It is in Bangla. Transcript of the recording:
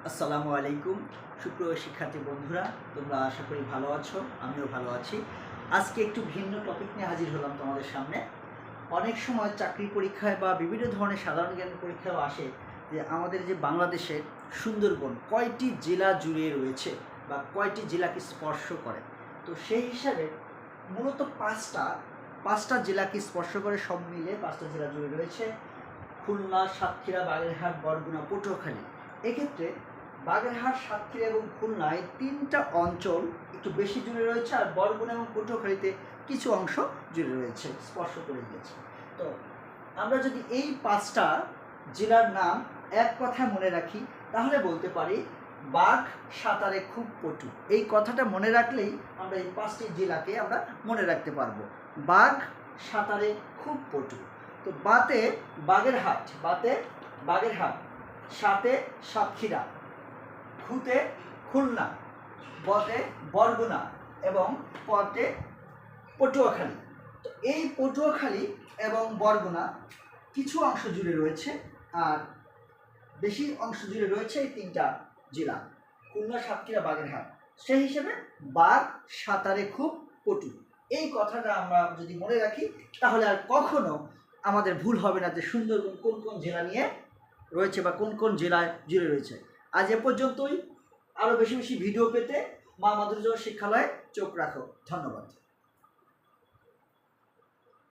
আসসালামু আলাইকুম সুপ্রিয় শিক্ষার্থী বন্ধুরা, তোমরা আশা করি ভালো আছো। আমিও ভালো আছি। আজকে একটু ভিন্ন টপিক নিয়ে হাজির হলাম তোমাদের সামনে। অনেক সময় চাকরি পরীক্ষায় বা বিভিন্ন ধরনের সাধারণ জ্ঞান পরীক্ষাও আসে যে আমাদের যে বাংলাদেশের সুন্দরবন কয়টি জেলা জুড়ে রয়েছে বা কয়টি জেলাকে স্পর্শ করে। তো সেই হিসাবে মূলত পাঁচটা জেলাকে স্পর্শ করে, সব মিলে পাঁচটা জেলা জুড়ে রয়েছে: খুলনা, সাতক্ষীরা, বাগেরহাট, বরগুনা, পটুয়াখালী। এক্ষেত্রে বাগেরহাট, সাতক্ষীরা এবং খুলনা এই তিনটা অঞ্চল একটু বেশি জুড়ে রয়েছে, আর বরগুনা এবং পটুয়াখালীতে কিছু অংশ জুড়ে রয়েছে, স্পর্শ করে গিয়েছে। তো আমরা যদি এই পাঁচটা জেলার নাম এক কথায় মনে রাখি তাহলে বলতে পারি বাঘ সাঁতারে খুব পটু। এই কথাটা মনে রাখলেই আমরা এই পাঁচটি জেলাকে আমরা মনে রাখতে পারবো। বাঘ সাঁতারে খুব পটু। তো বাগেরহাট, সাতে সাতক্ষীরা, খুতে খুলনা, বতে বরগুনা এবং পতে পটুয়াখালী। তো এই পটুয়াখালী এবং বরগুনা কিছু অংশ জুড়ে রয়েছে, আর বেশি অংশ জুড়ে রয়েছে এই তিনটা জেলা: খুলনা, সাতক্ষীরা, বাগেরহাট। সেই হিসেবে বাঘ সাঁতারে খুব পটু। এই কথাটা আমরা যদি মনে রাখি তাহলে আর কখনো আমাদের ভুল হবে না যে সুন্দরবন কোন কোন জেলা নিয়ে রয়েছে বা কোন কোন জেলায় জুড়ে রয়েছে। আজ এ পর্যন্তই। আরও বেশি বেশি ভিডিও পেতে মা মাধুর্য শিক্ষালয়ে চোখ রাখো। ধন্যবাদ।